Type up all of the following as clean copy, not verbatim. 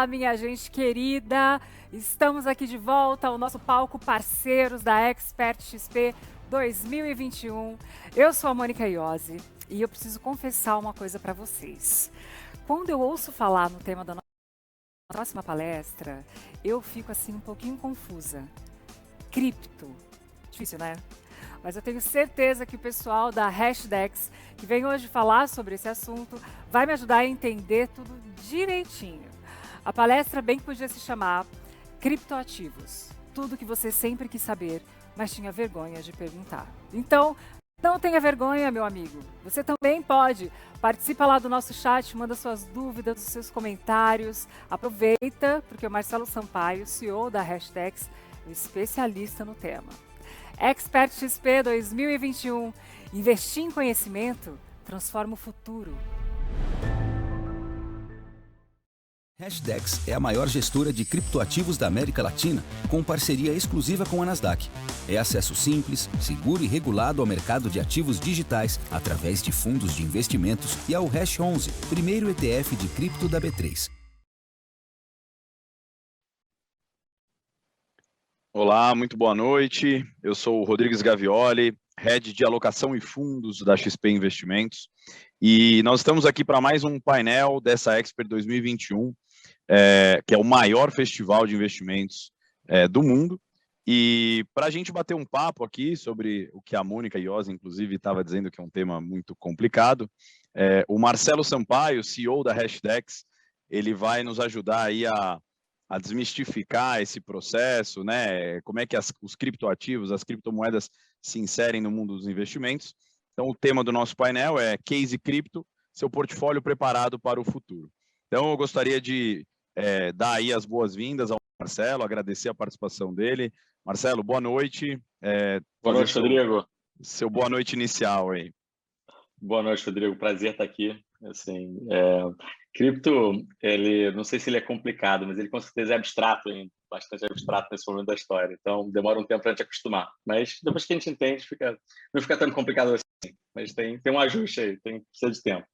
Olá, minha gente querida! Estamos aqui de volta ao nosso palco Parceiros da Expert XP 2021. Eu sou a Mônica Iose e eu preciso confessar uma coisa para vocês. Quando eu ouço falar no tema da nossa próxima palestra, eu fico assim um pouquinho confusa. Cripto. Difícil, né? Mas eu tenho certeza que o pessoal da Hashdex, que vem hoje falar sobre esse assunto, vai me ajudar a entender tudo direitinho. A palestra bem que podia se chamar Criptoativos. Tudo que você sempre quis saber, mas tinha vergonha de perguntar. Então, não tenha vergonha, meu amigo. Você também pode. Participa lá do nosso chat, manda suas dúvidas, seus comentários. Aproveita, porque o Marcelo Sampaio, CEO da Hashdex, é um especialista no tema. Expert XP 2021. Investir em conhecimento transforma o futuro. Hashdex é a maior gestora de criptoativos da América Latina, com parceria exclusiva com a Nasdaq. É acesso simples, seguro e regulado ao mercado de ativos digitais através de fundos de investimentos e ao Hash 11, primeiro ETF de cripto da B3. Olá, muito boa noite. Eu sou o Rodrigues Gavioli, Head de Alocação e Fundos da XP Investimentos. E nós estamos aqui para mais um painel dessa Expert 2021, que é o maior festival de investimentos do mundo. E para a gente bater um papo aqui sobre o que a Mônica Iose, inclusive, estava dizendo que é um tema muito complicado, o Marcelo Sampaio, CEO da Hashdex, ele vai nos ajudar aí a desmistificar esse processo, né? Como é que os criptoativos, as criptomoedas se inserem no mundo dos investimentos. Então, o tema do nosso painel é Case Cripto, seu portfólio preparado para o futuro. Então, eu gostaria de dar aí as boas-vindas ao Marcelo, agradecer a participação dele. Marcelo, boa noite. Boa noite, Rodrigo. Seu boa noite inicial aí. Boa noite, Rodrigo. Prazer estar aqui. Assim, cripto, ele, não sei se ele é complicado, mas ele com certeza é abstrato, hein? Bastante abstrato nesse momento da história. Então, demora um tempo para a gente acostumar. Mas depois que a gente entende, não fica tão complicado assim. Mas tem um ajuste aí, precisa de tempo.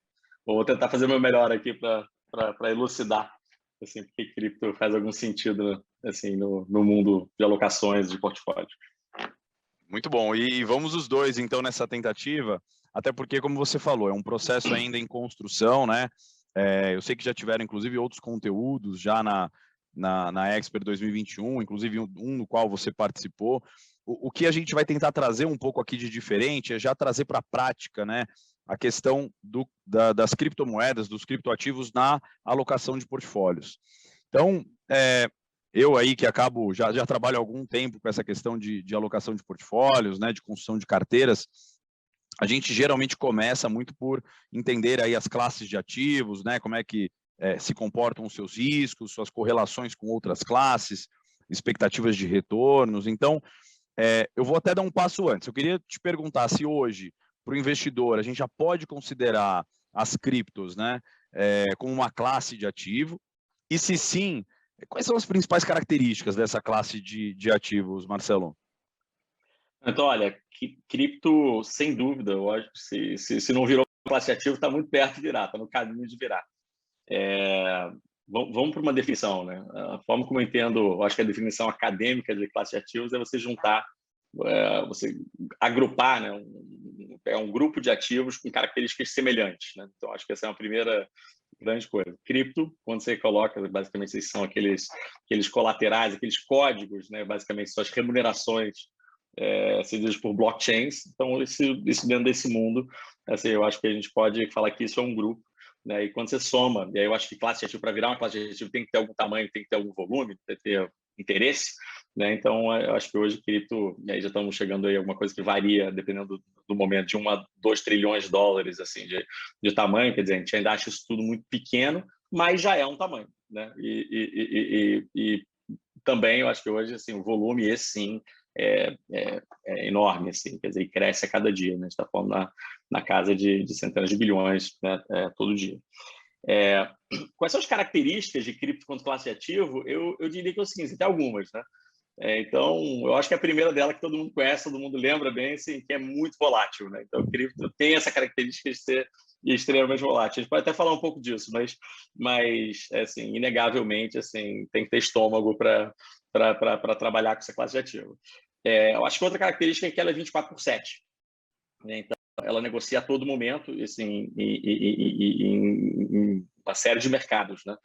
Vou tentar fazer o meu melhor aqui para elucidar assim, porque cripto faz algum sentido assim, no mundo de alocações de portfólio. Muito bom. E vamos os dois, então, nessa tentativa, até porque, como você falou, é um processo ainda em construção, né? Eu sei que já tiveram, inclusive, outros conteúdos já na Expert 2021, inclusive um no qual você participou. O que a gente vai tentar trazer um pouco aqui de diferente é já trazer para a prática, né? A questão das criptomoedas, dos criptoativos na alocação de portfólios. Então, eu aí que acabo, já trabalho há algum tempo com essa questão de alocação de portfólios, né, de construção de carteiras, a gente geralmente começa muito por entender aí as classes de ativos, né, como é que se comportam os seus riscos, suas correlações com outras classes, expectativas de retornos. Então, eu vou até dar um passo antes. Eu queria te perguntar se hoje, para o investidor, a gente já pode considerar as criptos, né, como uma classe de ativo, e se sim, quais são as principais características dessa classe de ativos, Marcelo? Então, olha, cripto, sem dúvida, eu acho que se não virou classe de ativo, está muito perto de virar, está no caminho de virar. Vamos para uma definição, né? A forma como eu entendo, eu acho que a definição acadêmica de classe de ativos é você juntar, você agrupar, né? Um grupo de ativos com características semelhantes, né? Então, acho que essa é uma primeira grande coisa. Cripto, quando você coloca, basicamente, esses são aqueles colaterais, aqueles códigos, né? Basicamente, são as remunerações cedidas por blockchains. Então, isso dentro desse mundo, assim, eu acho que a gente pode falar que isso é um grupo, né? E quando você soma, e aí eu acho que classe de ativo, para virar uma classe de ativo, tem que ter algum tamanho, tem que ter algum volume, tem que ter interesse, né? Então, eu acho que hoje cripto, e aí já estamos chegando aí a alguma coisa que varia, dependendo do momento, de 1 a 2 trilhões de dólares assim, de tamanho. Quer dizer, a gente ainda acha isso tudo muito pequeno, mas já é um tamanho, né? E também eu acho que hoje assim, o volume, esse sim, é enorme, assim, quer dizer, e cresce a cada dia, né? A gente está falando na casa de centenas de bilhões, né? Todo dia. Quais são as características de cripto quanto classe de ativo? Eu diria que é o seguinte, tem algumas, né? Então, eu acho que a primeira dela que todo mundo conhece, todo mundo lembra bem, assim, que é muito volátil, né? Então, o cripto tem essa característica de ser e extremamente volátil. A gente pode até falar um pouco disso, mas assim, inegavelmente, assim, tem que ter estômago para trabalhar com essa classe de ativo. Eu acho que outra característica é que ela é 24/7. Né? Então, ela negocia a todo momento, assim, em uma série de mercados. Né?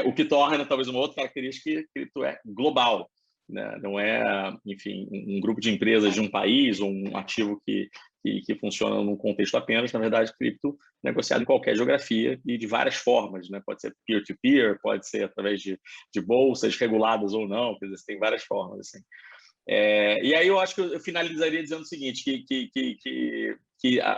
O que torna, talvez, uma outra característica que cripto é global. Né? Não é, enfim, um grupo de empresas de um país ou um ativo que funciona num contexto apenas. Na verdade, cripto é negociado em qualquer geografia e de várias formas. Né? Pode ser peer-to-peer, pode ser através de bolsas reguladas ou não, quer dizer, tem várias formas. Assim. E aí eu acho que eu finalizaria dizendo o seguinte, que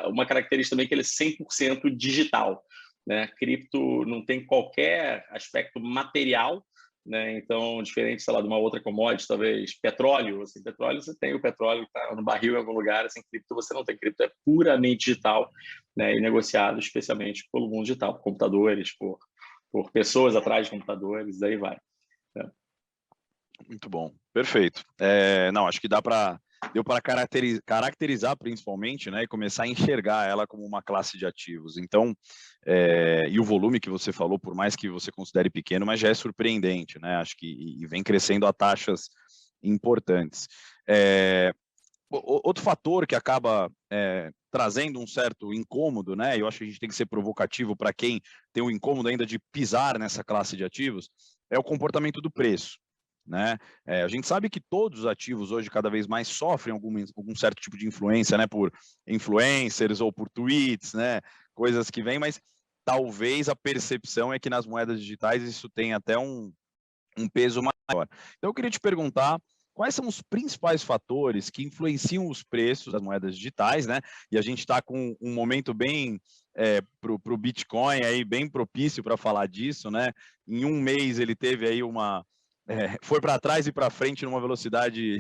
uma característica também é que ele é 100% digital. Né? Cripto não tem qualquer aspecto material, né? Então, diferente, sei lá, de uma outra commodity, talvez petróleo. Assim, petróleo, você tem o petróleo que está no barril em algum lugar, assim, cripto você não tem. Cripto é puramente digital, né? E negociado especialmente pelo mundo digital, por computadores, por pessoas atrás de computadores, daí vai. Né? Muito bom, perfeito. Não, acho que deu para caracterizar principalmente, né, e começar a enxergar ela como uma classe de ativos. Então, e o volume que você falou, por mais que você considere pequeno, mas já é surpreendente, né? Acho que vem crescendo a taxas importantes. Outro fator que acaba trazendo um certo incômodo, né? Eu acho que a gente tem que ser provocativo para quem tem o incômodo ainda de pisar nessa classe de ativos, é o comportamento do preço. Né? A gente sabe que todos os ativos hoje cada vez mais sofrem algum certo tipo de influência, né? Por influencers ou por tweets, né? Coisas que vêm, mas talvez a percepção é que nas moedas digitais isso tem até um peso maior. Então eu queria te perguntar quais são os principais fatores que influenciam os preços das moedas digitais, né? E a gente está com um momento bem para o Bitcoin aí bem propício para falar disso, né? Em um mês ele teve aí foi para trás e para frente numa velocidade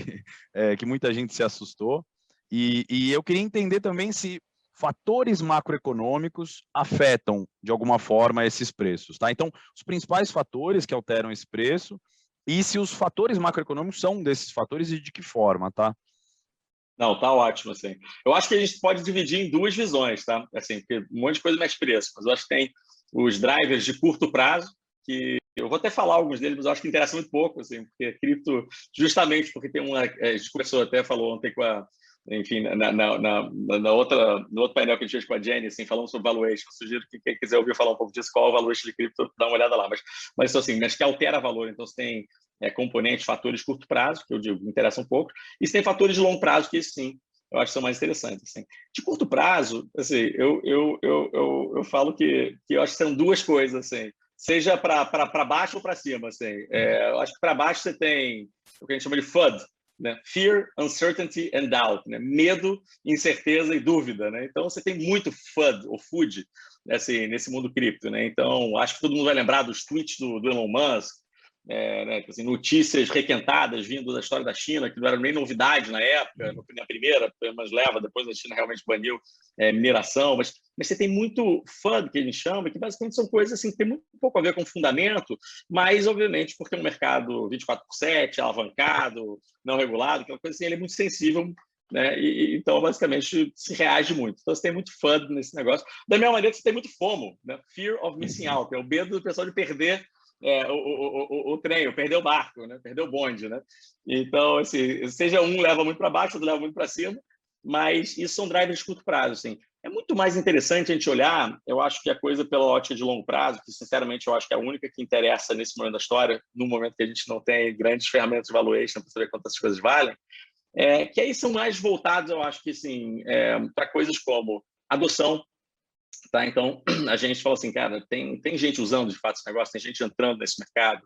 que muita gente se assustou. E eu queria entender também se fatores macroeconômicos afetam, de alguma forma, esses preços. Tá? Então, os principais fatores que alteram esse preço e se os fatores macroeconômicos são desses fatores e de que forma, tá? Não, tá ótimo, assim. Eu acho que a gente pode dividir em duas visões, tá? Assim, porque um monte de coisa mexe preço, mas eu acho que tem os drivers de curto prazo, que eu vou até falar alguns deles, mas eu acho que interessa muito pouco, assim, porque cripto, justamente porque tem uma... A gente conversou, até falou ontem com a... Enfim, no outro painel que a gente fez com a Jenny, assim, falando sobre valuation. Eu sugiro que quem quiser ouvir falar um pouco disso, qual é o valuation de cripto, dá uma olhada lá. Mas assim, acho que altera valor. Então, você tem componentes, fatores de curto prazo, que eu digo, interessa um pouco, e você tem fatores de longo prazo, que sim, eu acho que são mais interessantes. Assim. De curto prazo, assim, eu falo que eu acho que são duas coisas, assim, seja para baixo ou para cima. Assim. Eu acho que para baixo você tem o que a gente chama de FUD, né? Fear, Uncertainty and Doubt, né? Medo, incerteza e dúvida. Né? Então, você tem muito FUD, ou FUD, assim, nesse mundo cripto. Né? Então, acho que todo mundo vai lembrar dos tweets do Elon Musk, né? Assim, notícias requentadas vindo da história da China, que não era nem novidade na época, na primeira, mas depois a China realmente baniu mineração, mas você tem muito FUD, que a gente chama, que basicamente são coisas assim, que tem muito pouco a ver com fundamento, mas, obviamente, porque é um mercado 24/7, alavancado, não regulado, aquela coisa assim, ele é muito sensível, né? Então, basicamente, se reage muito. Então, você tem muito FUD nesse negócio. Da mesma maneira que você tem muito FOMO, né? Fear of Missing Out, é o medo do pessoal de perder o trem, perder o barco, né? Perder o bonde, né? Então, assim, seja um leva muito para baixo, outro leva muito para cima, mas isso são drivers de curto prazo, assim. É muito mais interessante a gente olhar, eu acho que a coisa pela ótica de longo prazo, que sinceramente eu acho que é a única que interessa nesse momento da história, no momento que a gente não tem grandes ferramentas de valuation para saber quantas coisas valem, que aí são mais voltados, eu acho que assim, para coisas como adoção. Tá? Então, a gente fala assim, cara, tem gente usando de fato esse negócio, tem gente entrando nesse mercado,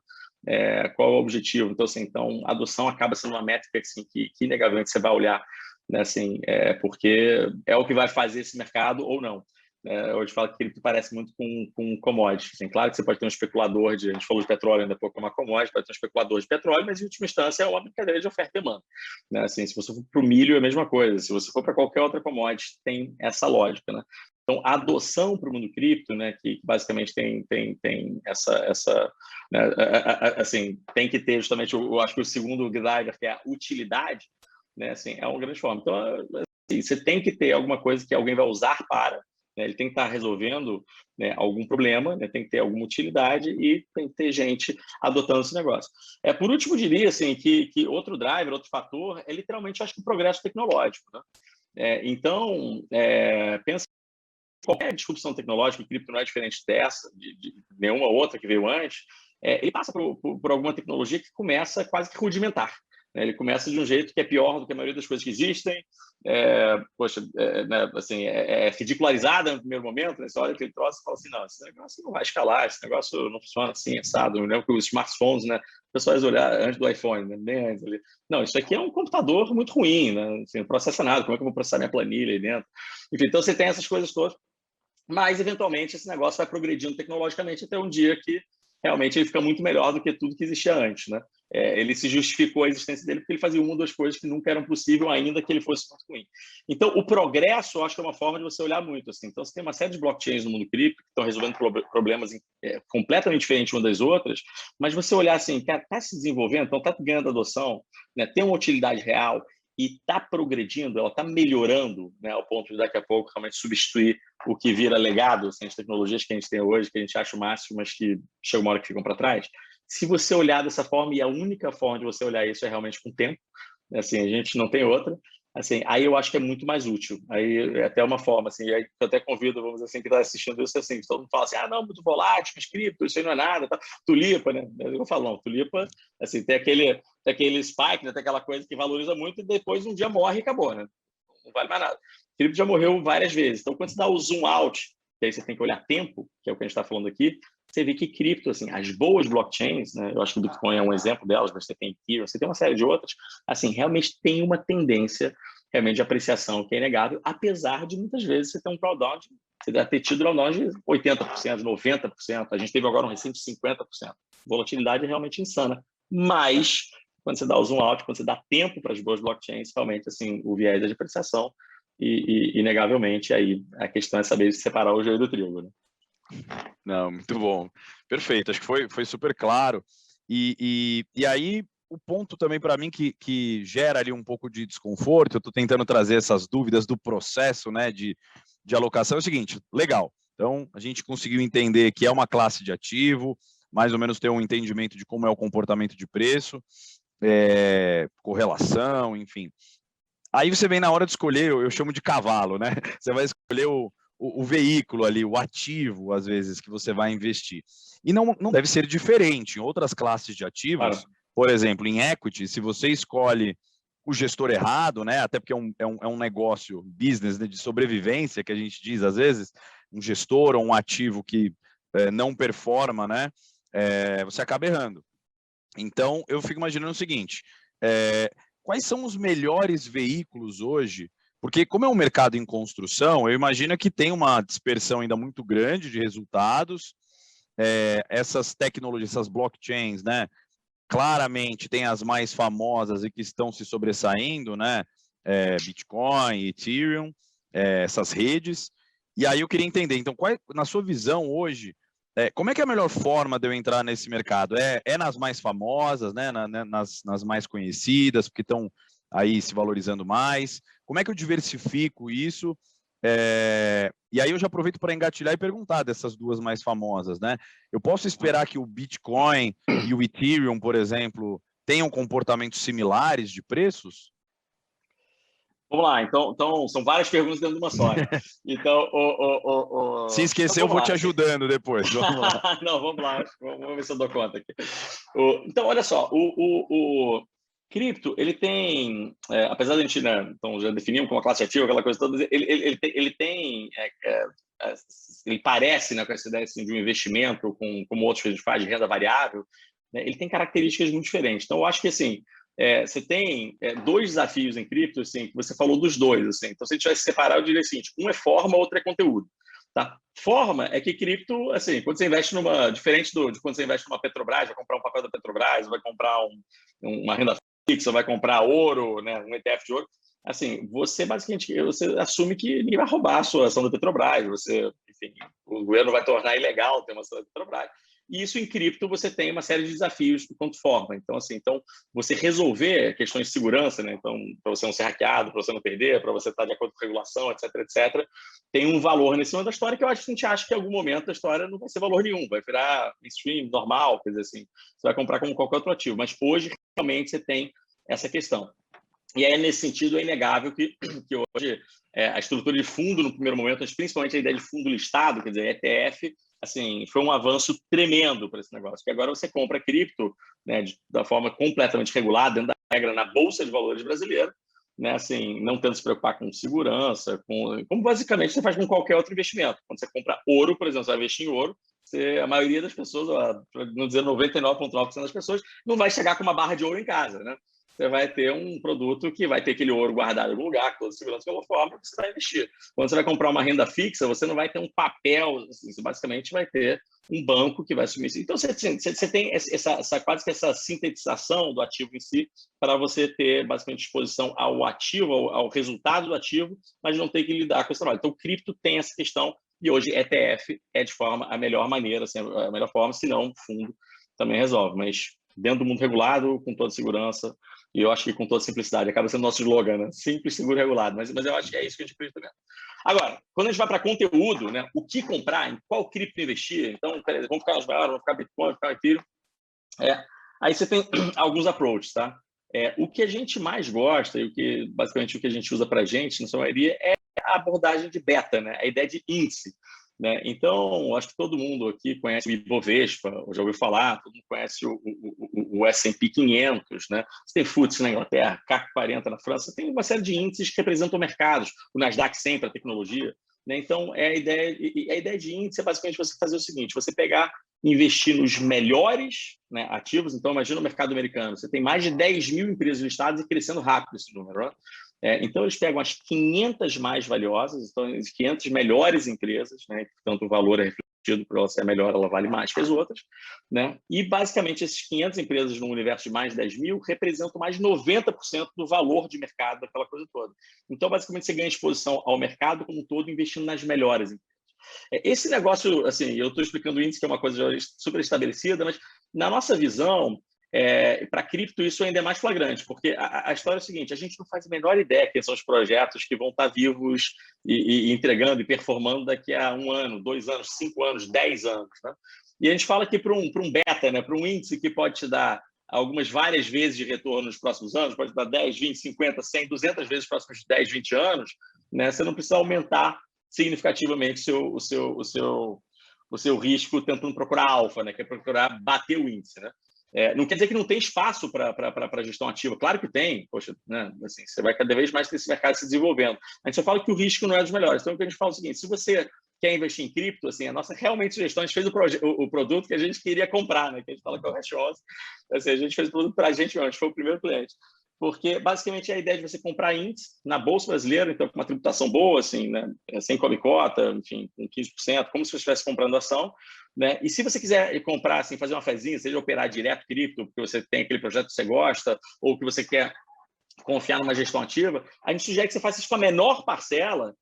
qual é o objetivo? Então, assim, a adoção acaba sendo uma métrica assim, que inegavelmente você vai olhar, né, assim, porque é o que vai fazer esse mercado ou não. Hoje fala que cripto parece muito com commodity. Assim, claro que você pode ter um especulador a gente falou de petróleo ainda há pouco, é uma commodity, pode ter um especulador de petróleo, mas em última instância é uma brincadeira de oferta e demanda. Né? Assim, se você for para o milho é a mesma coisa, se você for para qualquer outra commodity, tem essa lógica. Né? Então, a adoção para o mundo cripto, né, que basicamente tem essa né, assim, tem que ter justamente, eu acho que o segundo driver, que é a utilidade, né, assim, é uma grande forma. Então, assim, você tem que ter alguma coisa que alguém vai usar para, né? Ele tem que estar resolvendo, né, algum problema, né? Tem que ter alguma utilidade e tem que ter gente adotando esse negócio. Por último, eu diria assim, que outro driver, outro fator, é literalmente, acho que o progresso tecnológico, né? Então, pensa qualquer disrupção tecnológica, e cripto não é diferente dessa, de nenhuma outra que veio antes, ele passa por alguma tecnologia que começa quase que rudimentar, né? Ele começa de um jeito que é pior do que a maioria das coisas que existem, né, assim, ridicularizada no primeiro momento, né? Você olha aquele troço e fala assim, não, esse negócio não vai escalar, esse negócio não funciona assim, assado. Eu lembro que os smartphones, né, o pessoal ia olhar antes do iPhone, né, bem antes ali. Não, isso aqui é um computador muito ruim, né? Assim, não processa nada, como é que eu vou processar minha planilha aí dentro? Enfim, então você tem essas coisas todas, mas eventualmente esse negócio vai progredindo tecnologicamente até um dia que realmente ele fica muito melhor do que tudo que existia antes, né? Ele se justificou a existência dele porque ele fazia uma ou duas coisas que nunca eram possível ainda que ele fosse muito ruim. Então, o progresso, eu acho que é uma forma de você olhar muito, assim. Então, você tem uma série de blockchains no mundo cripto que estão resolvendo problemas completamente diferentes umas das outras, mas você olhar assim, está se desenvolvendo, então está ganhando adoção, né? Tem uma utilidade real e está progredindo, ela está melhorando, né, ao ponto de daqui a pouco realmente substituir o que vira legado, assim, as tecnologias que a gente tem hoje, que a gente acha o máximo, mas que chega uma hora que ficam para trás. Se você olhar dessa forma, e a única forma de você olhar isso é realmente com o tempo, assim, a gente não tem outra, assim, aí eu acho que é muito mais útil. Aí é até uma forma, assim, aí eu até convido, vamos dizer assim, que está assistindo isso, assim, todo mundo fala assim, não, muito volátil, cripto, isso aí não é nada, tá? Tulipa, né? Eu falo, não, tulipa, assim, tem aquele spike, né? Tem aquela coisa que valoriza muito e depois um dia morre e acabou, né? Não vale mais nada. Cripto já morreu várias vezes. Então, quando você dá o zoom out, que aí você tem que olhar tempo, que é o que a gente está falando aqui, você vê que cripto, assim, as boas blockchains, né, eu acho que o Bitcoin é um exemplo delas, mas você tem Ethereum, você tem uma série de outras, assim, realmente tem uma tendência realmente de apreciação que é inegável, apesar de muitas vezes você ter um drawdown, você deve ter tido drawdown de 80%, 90%, a gente teve agora um recente de 50%. Volatilidade é realmente insana, mas quando você dá o zoom out, quando você dá tempo para as boas blockchains, realmente, assim, o viés é de apreciação e inegavelmente, aí a questão é saber separar o joio do trigo, né? Não, muito bom. Perfeito, acho que foi super claro. E aí, o ponto também para mim que gera ali um pouco de desconforto, eu estou tentando trazer essas dúvidas do processo, né, de alocação, é o seguinte, legal, então a gente conseguiu entender que é uma classe de ativo, mais ou menos ter um entendimento de como é o comportamento de preço, correlação, enfim. Aí você vem na hora de escolher, eu chamo de cavalo, né? Você vai escolher o veículo ali, o ativo, às vezes, que você vai investir. E não deve ser diferente em outras classes de ativos. Claro. Por exemplo, em equity, se você escolhe o gestor errado, né? Até porque é um negócio, business, né, de sobrevivência, que a gente diz às vezes, um gestor ou um ativo que não performa, né? Você acaba errando. Então, eu fico imaginando o seguinte, quais são os melhores veículos hoje? Porque como é um mercado em construção, eu imagino que tem uma dispersão ainda muito grande de resultados. Essas tecnologias, essas blockchains, né? Claramente tem as mais famosas e que estão se sobressaindo, né? Bitcoin, Ethereum, essas redes. E aí eu queria entender, então, na sua visão hoje, como é que é a melhor forma de eu entrar nesse mercado? É nas mais famosas, né? Nas mais conhecidas, porque estão aí se valorizando mais? Como é que eu diversifico isso? E aí eu já aproveito para engatilhar e perguntar dessas duas mais famosas, né? Eu posso esperar que o Bitcoin e o Ethereum, por exemplo, tenham comportamentos similares de preços? Vamos lá, então são várias perguntas dentro de uma só. Então, se esquecer, então, eu vou te ajudando depois. Vamos lá. Não, vamos lá, vamos ver se eu dou conta aqui. Então, olha só, o cripto, ele tem, apesar de a gente, né, então já definimos como uma classe ativa, aquela coisa toda, ele tem, ele parece, né, com essa ideia assim, de um investimento, como outros que a gente faz de renda variável, né, ele tem características muito diferentes. Então, eu acho que, assim, você tem dois desafios em cripto, assim, que você falou dos dois, assim. Então, se a gente vai separar, eu diria assim, um é forma, outro é conteúdo. Tá? Forma é que cripto, assim, quando você investe diferente de quando você investe numa Petrobras, vai comprar um papel da Petrobras, vai comprar uma renda fixa, vai comprar ouro, né, um ETF de ouro, assim, você basicamente assume que ninguém vai roubar a sua ação da Petrobras, enfim, o governo vai tornar ilegal ter uma ação da Petrobras. E isso em cripto você tem uma série de desafios quanto forma. Então, assim, você resolver questões de segurança, né? Então, para você não ser hackeado, para você não perder, para você estar de acordo com a regulação, etc, etc, tem um valor nesse momento da história que eu acho que a gente acha que em algum momento a história não vai ser valor nenhum, vai virar mainstream, normal, quer dizer assim, você vai comprar como qualquer outro ativo. Mas hoje, realmente, você tem essa questão. E aí, nesse sentido, é inegável que hoje a estrutura de fundo, no primeiro momento, mas principalmente a ideia de fundo listado, quer dizer, ETF, assim, foi um avanço tremendo para esse negócio, que agora você compra cripto, né, da forma completamente regulada, dentro da regra, na Bolsa de Valores brasileira, né, assim, não tendo se preocupar com segurança, como basicamente você faz com qualquer outro investimento. Quando você compra ouro, por exemplo, você vai investir em ouro, a maioria das pessoas, para não dizer 99,9% das pessoas, não vai chegar com uma barra de ouro em casa, né? Você vai ter um produto que vai ter aquele ouro guardado em algum lugar, com toda a segurança pela forma que você vai investir. Quando você vai comprar uma renda fixa, você não vai ter um papel, assim, você basicamente vai ter um banco que vai assumir isso. Então, você tem quase que essa sintetização do ativo em si, para você ter basicamente exposição ao ativo, ao resultado do ativo, mas não ter que lidar com esse trabalho. Então, o cripto tem essa questão, e hoje ETF é de forma a melhor maneira, assim, a melhor forma, se não, o fundo também resolve. Mas dentro do mundo regulado, com toda segurança, e eu acho que com toda simplicidade, acaba sendo nosso slogan, né? Simples, seguro e regulado, mas eu acho que é isso que a gente acredita mesmo. Agora, quando a gente vai para conteúdo, né? O que comprar, em qual cripto investir, então, vamos ficar nas maiores, vamos ficar Bitcoin, vamos ficar Ethereum, aí você tem alguns approaches, tá? O que a gente mais gosta e basicamente o que a gente usa para a gente, na sua maioria, é a abordagem de beta, né? A ideia de índice. Né? Então, acho que todo mundo aqui conhece o Ibovespa, ou já ouviu falar, todo mundo conhece o S&P 500, né? Você tem FTSE na Inglaterra, CAC 40 na França, tem uma série de índices que representam mercados, o Nasdaq 100 para tecnologia. Né? Então, a ideia de índice é basicamente você fazer o seguinte, você pegar, investir nos melhores, né, ativos. Então, imagina o mercado americano, você tem mais de 10 mil empresas listadas e crescendo rápido esse número, né? Então, eles pegam as 500 mais valiosas, então, as 500 melhores empresas, né? Portanto, o valor é refletido por ela ser melhor, ela vale mais que as outras, né? E, basicamente, essas 500 empresas no universo de mais de 10 mil representam mais de 90% do valor de mercado daquela coisa toda. Então, basicamente, você ganha exposição ao mercado como um todo investindo nas melhores empresas. Esse negócio, assim, eu estou explicando o índice, que é uma coisa já super estabelecida, mas, na nossa visão, para cripto isso ainda é mais flagrante, porque a história é a seguinte, a gente não faz a menor ideia quem são os projetos que vão estar vivos e entregando e performando daqui a 1 ano, 2 anos, 5 anos, 10 anos. Né? E a gente fala que para um beta, né, para um índice que pode te dar várias vezes de retorno nos próximos anos, pode dar 10, 20, 50, 100, 200 vezes nos próximos 10, 20 anos, né, você não precisa aumentar significativamente o seu risco tentando procurar alfa, né, que é procurar bater o índice. Né? Não quer dizer que não tem espaço para gestão ativa. Claro que tem. Poxa, né? Assim, você vai cada vez mais ter esse mercado se desenvolvendo. A gente só fala que o risco não é dos melhores. Então, o que a gente fala é o seguinte, se você quer investir em cripto, assim, a nossa realmente sugestão, a gente fez o produto que a gente queria comprar, né? Que a gente fala que é o Hash 11. Assim, a gente fez o produto para a gente mesmo, a gente foi o primeiro cliente. Porque, basicamente, é a ideia de você comprar índice na Bolsa Brasileira, então, com uma tributação boa, assim, né? Sem come-cota, enfim, com 15%, como se você estivesse comprando ação. Né? E se você quiser comprar, assim, fazer uma fezinha, seja operar direto cripto, porque você tem aquele projeto que você gosta, ou que você quer confiar numa gestão ativa, a gente sugere que você faça isso com a menor parcela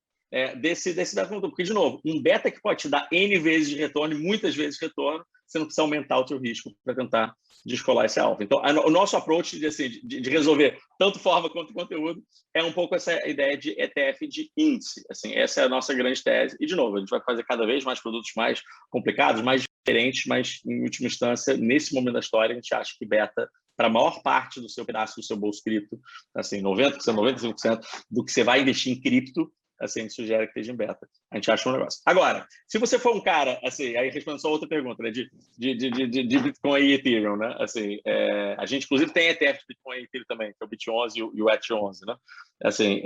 desse beta, porque, de novo, um beta que pode te dar N vezes de retorno, e muitas vezes de retorno, você não precisa aumentar o seu risco para tentar descolar esse alvo. Então, o nosso approach de resolver tanto forma quanto conteúdo é um pouco essa ideia de ETF de índice. Assim, essa é a nossa grande tese. E, de novo, a gente vai fazer cada vez mais produtos mais complicados, mais diferentes, mas, em última instância, nesse momento da história, a gente acha que beta, para a maior parte do seu pedaço do seu bolso cripto, assim, 90%, 95% do que você vai investir em cripto, assim, a gente sugere que esteja em beta. A gente acha um negócio. Agora, se você for um cara, assim, aí respondendo só outra pergunta, né, de Bitcoin e Ethereum, né, assim, a gente, inclusive, tem ETF de Bitcoin e Ethereum também, que é o BIT11 e o ETH11, né, assim,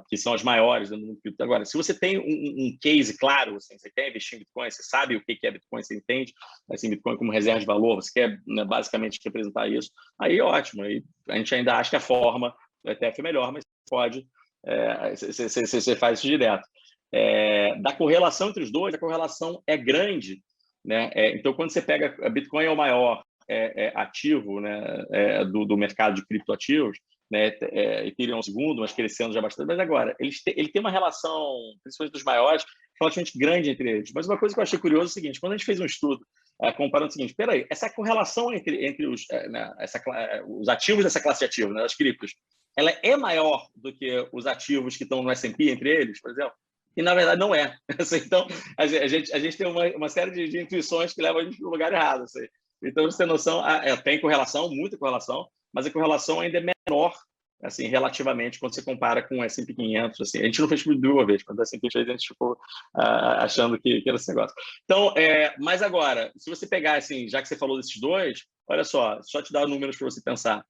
que são as maiores dentro do mundo cripto. Agora, se você tem um case claro, assim, você quer investir em Bitcoin, você sabe o que é Bitcoin, você entende, assim, Bitcoin como reserva de valor, você quer, né, basicamente representar isso, aí ótimo, aí a gente ainda acha que a forma do ETF é melhor, mas pode... você faz isso direto. Da correlação entre os dois, a correlação é grande, né? Então, quando você pega a Bitcoin é o maior ativo, né, do mercado de criptoativos, né? Ethereum é o segundo, mas crescendo já bastante. Mas agora, ele tem uma relação, principalmente dos maiores, relativamente grande entre eles. Mas uma coisa que eu achei curiosa é o seguinte, quando a gente fez um estudo comparando o seguinte, peraí, essa correlação entre os ativos dessa classe de ativos, né, as criptos, ela é maior do que os ativos que estão no S&P entre eles, por exemplo? E, na verdade, não é. Então, a gente tem uma série de intuições que levam a gente para o lugar errado. Assim. Então, você tem noção, tem correlação, muita correlação, mas a correlação ainda é menor, assim, relativamente, quando você compara com o S&P 500. Assim. A gente não fez tudo de uma vez, quando o S&P fez, a gente ficou achando que era esse negócio. Então, mas agora, se você pegar, assim, já que você falou desses dois, olha só te dar números para você pensar.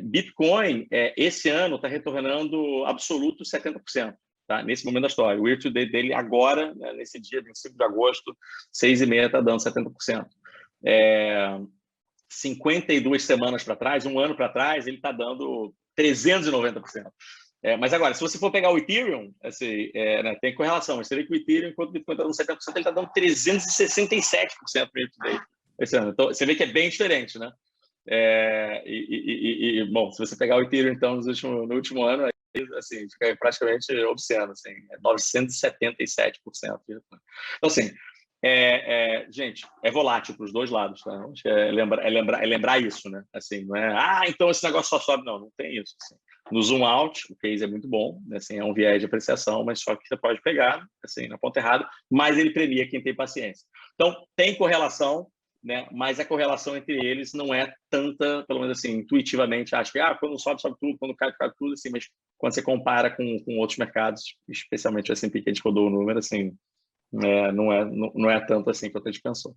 Bitcoin, esse ano, está retornando absoluto 70%. Tá? Nesse momento da história. O year to date dele agora, né, nesse dia, 25 de agosto, 6,5 está dando 70%. 52 semanas para trás, um ano para trás, ele está dando 390%. Mas agora, se você for pegar o Ethereum, assim, né, tem correlação. Você vê que o Ethereum, enquanto o Bitcoin está dando 70%, ele está dando 367% no year to date esse ano. Então, você vê que é bem diferente, né? Bom, se você pegar o Ethereum, então, no último ano, assim, fica praticamente obsceno, assim, 977%. Então, assim, gente, é volátil para os dois lados, tá? Acho que lembrar isso, né? Assim, não é, então esse negócio só sobe, não tem isso. Assim. No zoom out, o case é muito bom, né? Assim, é um viés de apreciação, mas só que você pode pegar, assim, na ponta errada, mas ele premia quem tem paciência. Então, tem correlação, né? Mas a correlação entre eles não é tanta, pelo menos assim, intuitivamente, acho que quando sobe tudo, quando cai tudo, assim, mas quando você compara com outros mercados, especialmente o S&P, que a gente rodou o número, assim, não é tanto assim quanto a gente pensou.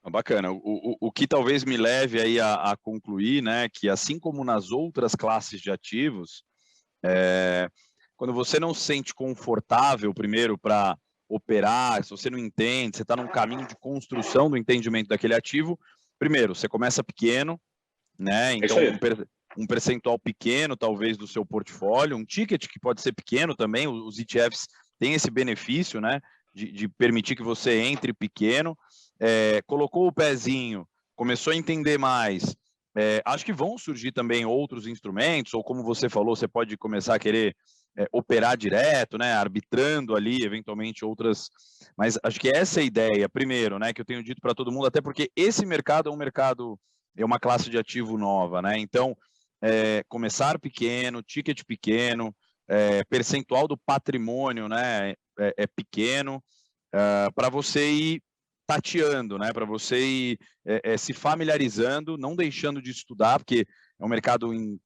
Bacana. O que talvez me leve aí a concluir, né, que assim como nas outras classes de ativos, quando você não se sente confortável, primeiro, para operar, se você não entende, você está num caminho de construção do entendimento daquele ativo, primeiro, você começa pequeno, né? Então, um percentual pequeno, talvez, do seu portfólio, um ticket que pode ser pequeno também, os ETFs têm esse benefício, né? De permitir que você entre pequeno, colocou o pezinho, começou a entender mais, acho que vão surgir também outros instrumentos, ou como você falou, você pode começar a querer operar direto, né, arbitrando ali, eventualmente outras, mas acho que essa é a ideia, primeiro, né, que eu tenho dito para todo mundo, até porque esse mercado é uma classe de ativo nova, né, então, começar pequeno, ticket pequeno, percentual do patrimônio, né, pequeno, para você ir tateando, né, para você ir se familiarizando, não deixando de estudar, porque é um mercado em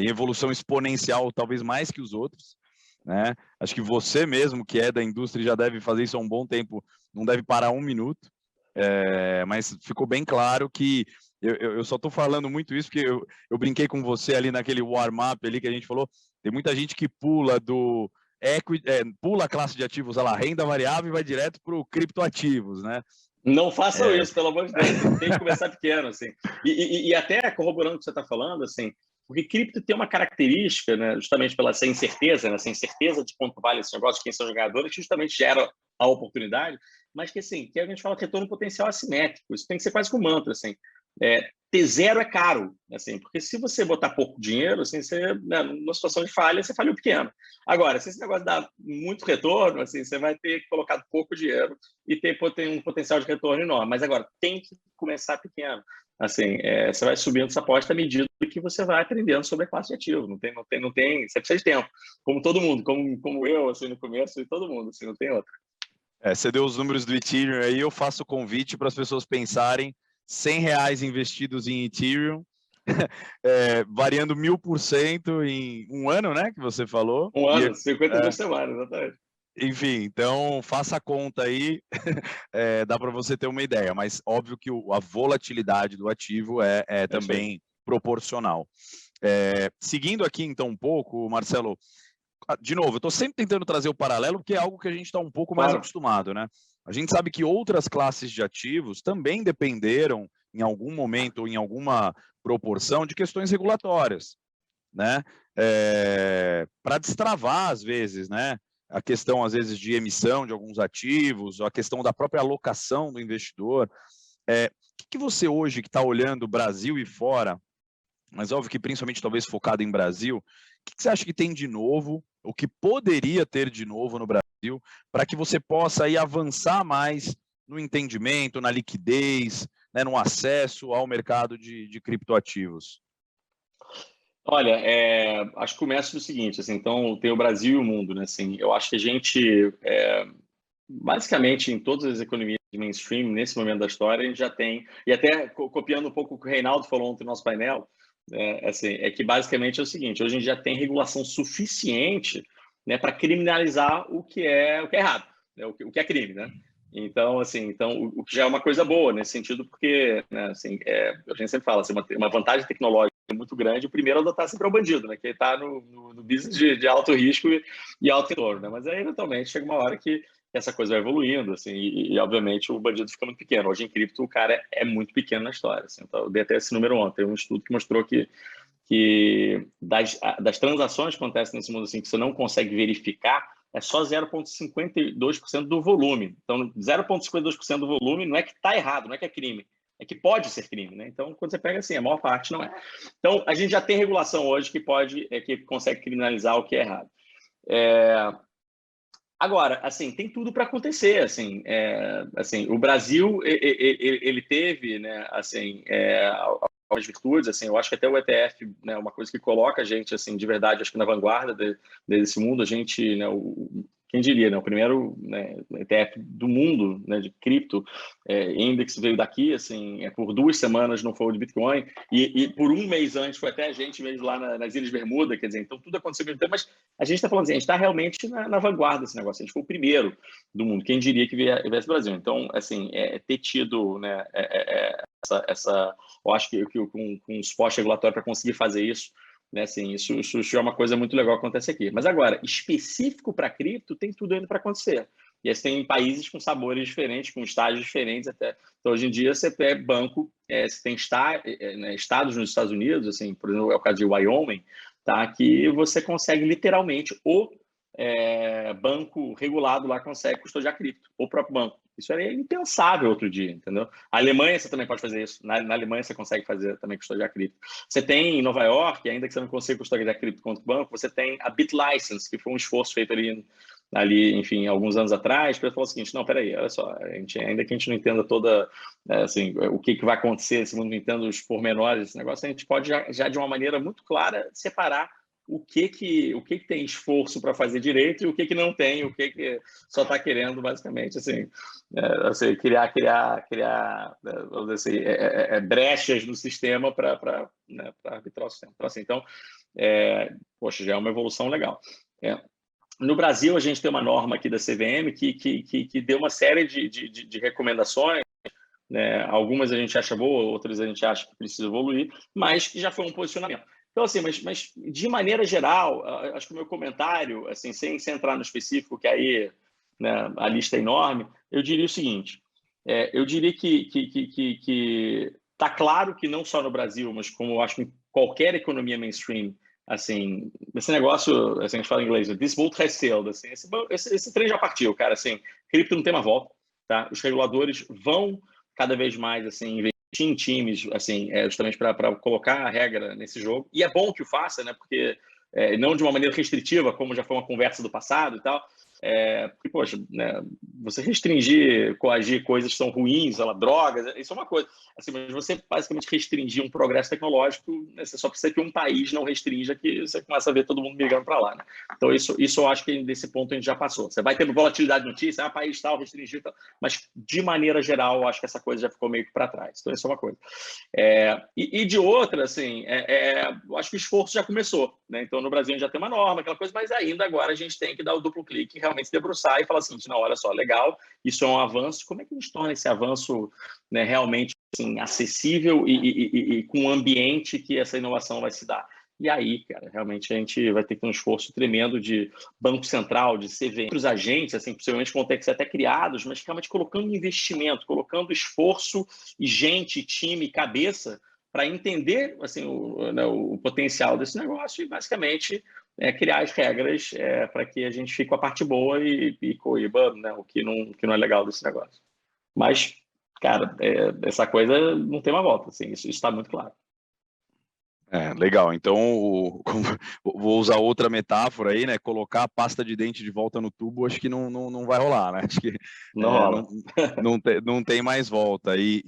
evolução exponencial, talvez mais que os outros, né? Acho que você mesmo, que é da indústria, já deve fazer isso há um bom tempo, não deve parar um minuto, mas ficou bem claro que eu só estou falando muito isso porque eu brinquei com você ali naquele warm-up ali que a gente falou, tem muita gente que pula pula a classe de ativos, renda variável e vai direto para o criptoativos, né? Não façam isso, pelo amor de Deus, tem que começar pequeno, assim. E até corroborando o que você está falando, assim, porque cripto tem uma característica, né, justamente pela essa incerteza, né, essa incerteza de quanto vale esse negócio, quem são os jogadores, que justamente gera a oportunidade, mas que, assim, que a gente fala que retorno potencial assimétrico, isso tem que ser quase que um mantra, assim. Ter zero é caro, assim, porque se você botar pouco dinheiro, assim, você, né, numa situação de falha, você falhou pequeno. Agora, se esse negócio dá muito retorno, assim, você vai ter colocado pouco dinheiro e ter um potencial de retorno enorme. Mas agora, tem que começar pequeno. Assim, você vai subindo essa aposta à medida que você vai aprendendo sobre a classe de ativo. Não tem, você precisa de tempo. Como todo mundo, como eu, assim, no começo, e todo mundo, assim, não tem outra. Você deu os números do Ethereum aí, eu faço o convite para as pessoas pensarem R$100 investidos em Ethereum, variando 1000% em um ano, né, que você falou. Um ano, 52 semanas, exatamente. Enfim, então faça a conta aí, dá para você ter uma ideia, mas óbvio que a volatilidade do ativo é também proporcional. Seguindo aqui então um pouco, Marcelo, de novo, eu estou sempre tentando trazer o paralelo, porque é algo que a gente está um pouco mais acostumado, né? A gente sabe que outras classes de ativos também dependeram, em algum momento ou em alguma proporção, de questões regulatórias, né? Para destravar, às vezes, né? A questão, às vezes, de emissão de alguns ativos, a questão da própria alocação do investidor. O que você hoje, que está olhando Brasil e fora, mas óbvio que principalmente talvez focado em Brasil, o que você acha que tem de novo, o que poderia ter de novo no Brasil, para que você possa aí avançar mais no entendimento, na liquidez, né, no acesso ao mercado de criptoativos? Olha, acho que começa do seguinte, assim, então tem o Brasil e o mundo, né? Assim, eu acho que a gente, basicamente, em todas as economias de mainstream, nesse momento da história, a gente já tem, e até copiando um pouco o que o Reinaldo falou ontem no nosso painel, assim, é que basicamente é o seguinte: hoje a gente já tem regulação suficiente, né, para criminalizar o que é errado, né, o que é crime, né? Então, assim, o que já é uma coisa boa nesse sentido, porque, né, assim, a gente sempre fala, assim, uma vantagem tecnológica muito grande, o primeiro a adotar sempre é o bandido, né, que está no business de alto risco e alto retorno, né? Mas aí, eventualmente, chega uma hora que essa coisa vai evoluindo, assim, e obviamente o bandido fica muito pequeno. Hoje em cripto o cara é muito pequeno na história, assim. Então, eu dei até esse número ontem, um estudo que mostrou que das transações que acontecem nesse mundo, assim, que você não consegue verificar, é só 0,52% do volume. Então, 0,52% do volume não é que está errado, não é que é crime, é que pode ser crime, né? Então, quando você pega assim, a maior parte não é. Então, a gente já tem regulação hoje que consegue criminalizar o que é errado. Agora, assim, tem tudo para acontecer, assim, o Brasil ele teve, né, assim, algumas virtudes, assim, eu acho que até o ETF, né, uma coisa que coloca a gente, assim, de verdade, acho que na vanguarda desse mundo, a gente, né, quem diria, né, o primeiro, né, ETF do mundo, né, de cripto, index veio daqui, assim, por 2 semanas não foi o de Bitcoin, e por um mês antes foi até a gente mesmo lá nas Ilhas Bermuda, quer dizer, então tudo aconteceu ao mesmo tempo, mas a gente está falando assim, a gente está realmente na vanguarda desse negócio, a gente foi o primeiro do mundo, quem diria que viesse do Brasil. Então, assim, ter tido, né, eu acho que com um suporte regulatório para conseguir fazer isso, né, assim, isso é uma coisa muito legal que acontece aqui. Mas agora, específico para cripto, tem tudo ainda para acontecer. E aí você tem países com sabores diferentes, com estágios diferentes até. Então, hoje em dia, você tem banco, você tem estados nos Estados Unidos, assim, por exemplo, é o caso de Wyoming, tá, que você consegue literalmente banco regulado lá consegue custodiar cripto, ou o próprio banco. Isso era impensável outro dia, entendeu? A Alemanha você também pode fazer isso. Na Alemanha você consegue fazer também custodiar cripto. Você tem em Nova York, ainda que você não consiga custodiar cripto contra o banco, você tem a BitLicense, que foi um esforço feito ali, enfim, alguns anos atrás, para falar o seguinte: não, peraí, olha só, ainda que a gente não entenda toda, assim, o que vai acontecer, se não entenda os pormenores desse negócio, a gente pode já de uma maneira muito clara separar o que tem esforço para fazer direito e o que não tem, o que só está querendo, basicamente, assim, criar vamos dizer assim, brechas no sistema para arbitrar o sistema. Então, poxa, já é uma evolução legal. No Brasil, a gente tem uma norma aqui da CVM que deu uma série de recomendações, né? Algumas a gente acha boa, outras a gente acha que precisa evoluir, mas que já foi um posicionamento. Então, assim, mas de maneira geral, acho que o meu comentário, assim, sem entrar no específico, que aí, né, a lista é enorme, eu diria o seguinte: eu diria que está claro que não só no Brasil, mas como eu acho que em qualquer economia mainstream, assim, esse negócio, assim, a gente fala em inglês, this boat has sailed, assim, esse trem já partiu, cara, assim, cripto não tem mais volta, tá? Os reguladores vão cada vez mais, assim, investir em times, assim, justamente para colocar a regra nesse jogo, e é bom que o faça, né, porque não de uma maneira restritiva, como já foi uma conversa do passado e tal, porque, poxa, né, você restringir, coagir coisas que são ruins, drogas, isso é uma coisa, assim, mas você basicamente restringir um progresso tecnológico, né, você só precisa que um país não restrinja, que você começa a ver todo mundo migrando para lá, né? Então isso eu acho que desse ponto a gente já passou. Você vai ter volatilidade de notícia, país tal, restringir tal, mas de maneira geral eu acho que essa coisa já ficou meio que para trás. Então isso é uma coisa. E de outra, assim, eu acho que o esforço já começou, né? Então no Brasil a gente já tem uma norma, aquela coisa, mas ainda agora a gente tem que dar o duplo clique, realmente se debruçar e falar assim: não, olha só, legal, isso é um avanço, como é que a gente torna esse avanço, né, realmente, assim, acessível e com um ambiente que essa inovação vai se dar? E aí, cara, realmente a gente vai ter que ter um esforço tremendo de Banco Central, de CVM, outros agentes, assim, possivelmente vão ter que ser até criados, mas realmente colocando investimento, colocando esforço e gente, time, cabeça para entender, assim, o potencial desse negócio e, basicamente, criar as regras para que a gente fique com a parte boa e coíba, né, o que não é legal desse negócio. Mas, cara, essa coisa não tem uma volta, assim, isso está muito claro. Legal. Então, vou usar outra metáfora aí, né? Colocar a pasta de dente de volta no tubo, acho que não vai rolar, né? Acho que Não rola. não tem mais volta. E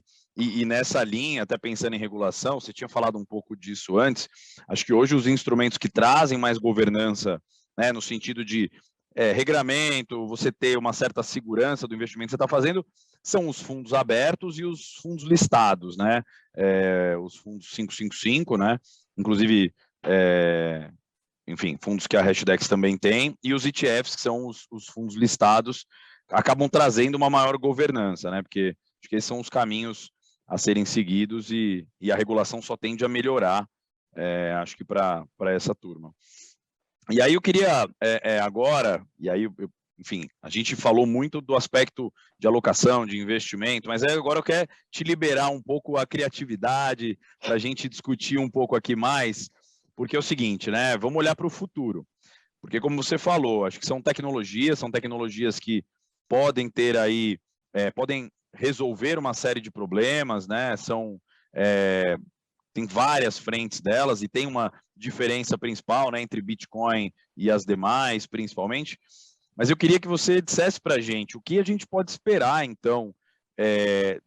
nessa linha, até pensando em regulação, você tinha falado um pouco disso antes, acho que hoje os instrumentos que trazem mais governança, né, no sentido de regramento, você ter uma certa segurança do investimento que você está fazendo, são os fundos abertos e os fundos listados, né? Os fundos 555, né? Inclusive, enfim, fundos que a Hashdex também tem, e os ETFs, que são os fundos listados, acabam trazendo uma maior governança, né? Porque acho que esses são os caminhos a serem seguidos e a regulação só tende a melhorar, acho que para essa turma. E aí eu queria agora, e aí enfim, a gente falou muito do aspecto de alocação, de investimento, mas agora eu quero te liberar um pouco a criatividade para a gente discutir um pouco aqui mais, porque é o seguinte, né? Vamos olhar para o futuro, porque como você falou, acho que são tecnologias que podem ter aí, podem resolver uma série de problemas, né? Tem várias frentes delas e tem uma diferença principal, né, entre Bitcoin e as demais, principalmente. Mas eu queria que você dissesse para a gente o que a gente pode esperar, então,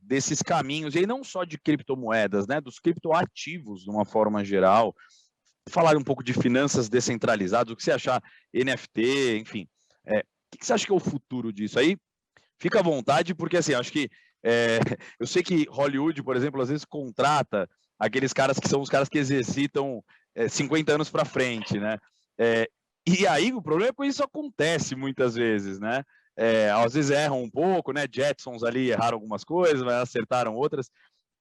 desses caminhos, e aí não só de criptomoedas, né, dos criptoativos, de uma forma geral, falar um pouco de finanças descentralizadas, o que você achar, NFT, enfim. O que você acha que é o futuro disso? Aí, fica à vontade, porque, assim, acho que eu sei que Hollywood, por exemplo, às vezes contrata aqueles caras que são os caras que exercitam 50 anos para frente, né? E aí o problema é que isso acontece muitas vezes, né? Às vezes erram um pouco, né? Jetsons ali erraram algumas coisas, mas acertaram outras.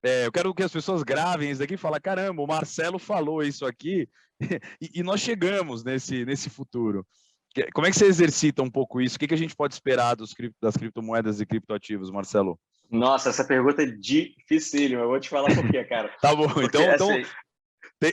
Eu quero que as pessoas gravem isso daqui e falem, caramba, o Marcelo falou isso aqui e nós chegamos nesse futuro. Como é que você exercita um pouco isso? O que a gente pode esperar das criptomoedas e criptoativos, Marcelo? Nossa, essa pergunta é dificílima. Eu vou te falar por quê, cara. Tá bom, Porque, então assim,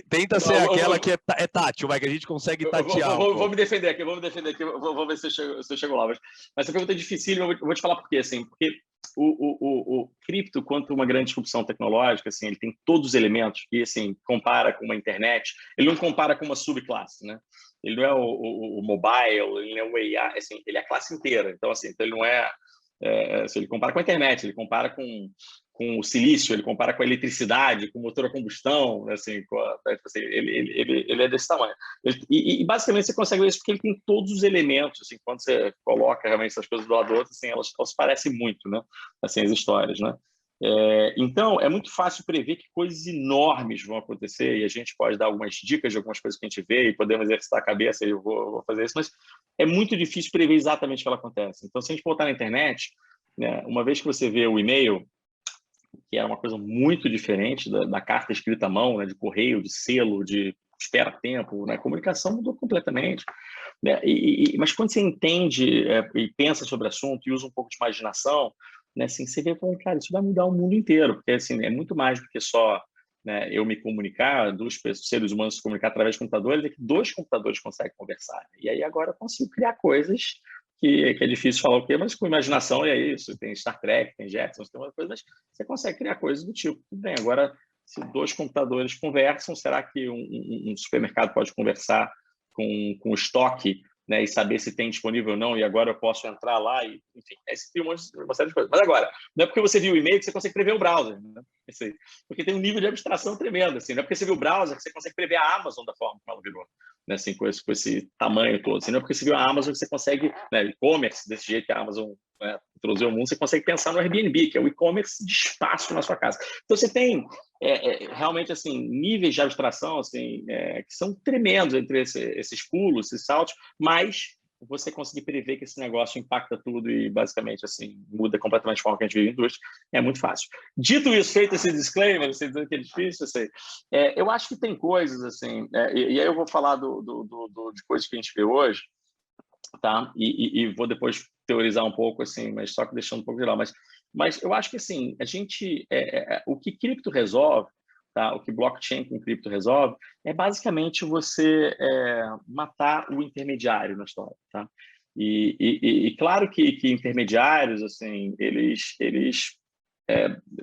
tenta ser aquela que é tátil, vai, que a gente consegue tatear. Vou me defender aqui, vou ver se eu chego lá. Mas essa pergunta é dificílima, eu vou te falar por quê. Assim, porque o cripto, quanto uma grande disrupção tecnológica, assim, ele tem todos os elementos que, assim, compara com uma internet, ele não compara com uma subclasse, né? Ele não é o mobile, ele não é o AI, assim, ele é a classe inteira. Então, assim, ele não assim, ele compara com a internet, ele compara com o silício, ele compara com a eletricidade, com o motor a combustão, assim, ele é desse tamanho. E basicamente você consegue ver isso porque ele tem todos os elementos, assim, quando você coloca realmente essas coisas do lado do outro, assim, elas parecem muito, né? Assim, as histórias, né? Então, é muito fácil prever que coisas enormes vão acontecer e a gente pode dar algumas dicas de algumas coisas que a gente vê e podemos exercitar a cabeça e eu vou fazer isso, mas é muito difícil prever exatamente o que ela acontece. Então, se a gente botar na internet, né, uma vez que você vê o e-mail, que era uma coisa muito diferente da carta escrita à mão, né, de correio, de selo, de espera-tempo, né, a comunicação mudou completamente. Né, mas quando você entende e pensa sobre o assunto e usa um pouco de imaginação, né, assim, você vê como, cara, isso vai mudar o mundo inteiro, porque assim, é muito mais do que só, né, eu me comunicar, dois seres humanos se comunicar através de computadores, é que dois computadores conseguem conversar. E aí agora eu consigo criar coisas que é difícil falar o quê, mas com imaginação é isso. Tem Star Trek, tem Jetsons, tem uma coisa, mas você consegue criar coisas do tipo. Tudo bem, agora, se dois computadores conversam, será que um supermercado pode conversar com o estoque, né, e saber se tem disponível ou não, e agora eu posso entrar lá e, enfim, esse tem uma série de coisas. Mas agora, não é porque você viu o e-mail que você consegue prever o browser, né? Porque tem um nível de abstração tremendo, assim, não é porque você viu o browser que você consegue prever a Amazon da forma como ela virou, né, assim, com esse tamanho todo, assim, não é porque você viu a Amazon que você consegue, né, e-commerce, desse jeito que a Amazon, né, introduziu o mundo, você consegue pensar no Airbnb, que é o e-commerce de espaço na sua casa. Então você tem realmente, assim, níveis de abstração, assim, que são tremendos entre esses pulos, esses saltos, mas você conseguir prever que esse negócio impacta tudo e basicamente, assim, muda completamente a forma que a gente vive na indústria, é muito fácil. Dito isso, feito esse disclaimer, você dizendo que é difícil, assim, eu acho que tem coisas, assim, e aí eu vou falar de coisas que a gente vê hoje, tá? E vou depois teorizar um pouco, assim, mas só que deixando um pouco geral, mas eu acho que, assim, a gente, o que cripto resolve, tá? O que blockchain com cripto resolve é basicamente você matar o intermediário na história, tá? E claro que intermediários, assim, eles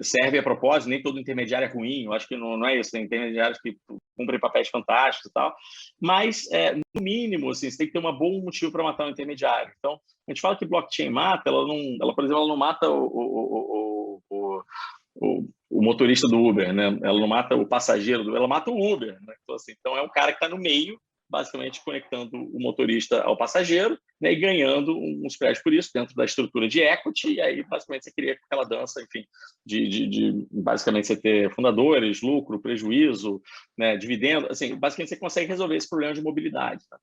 serve a propósito, nem todo intermediário é ruim, eu acho que não é isso, tem intermediários que cumprem papéis fantásticos e tal, mas, no mínimo, assim, você tem que ter um bom motivo para matar um intermediário. Então, a gente fala que blockchain mata, ela, por exemplo, ela não mata o motorista do Uber, né? Ela não mata o passageiro, ela mata o Uber, né? Então, assim, é um cara que está no meio, basicamente conectando o motorista ao passageiro, né, e ganhando uns prédios por isso, dentro da estrutura de equity, e aí, basicamente, você cria aquela dança, enfim, de basicamente, você ter fundadores, lucro, prejuízo, né, dividendo, assim, basicamente, você consegue resolver esse problema de mobilidade, tá?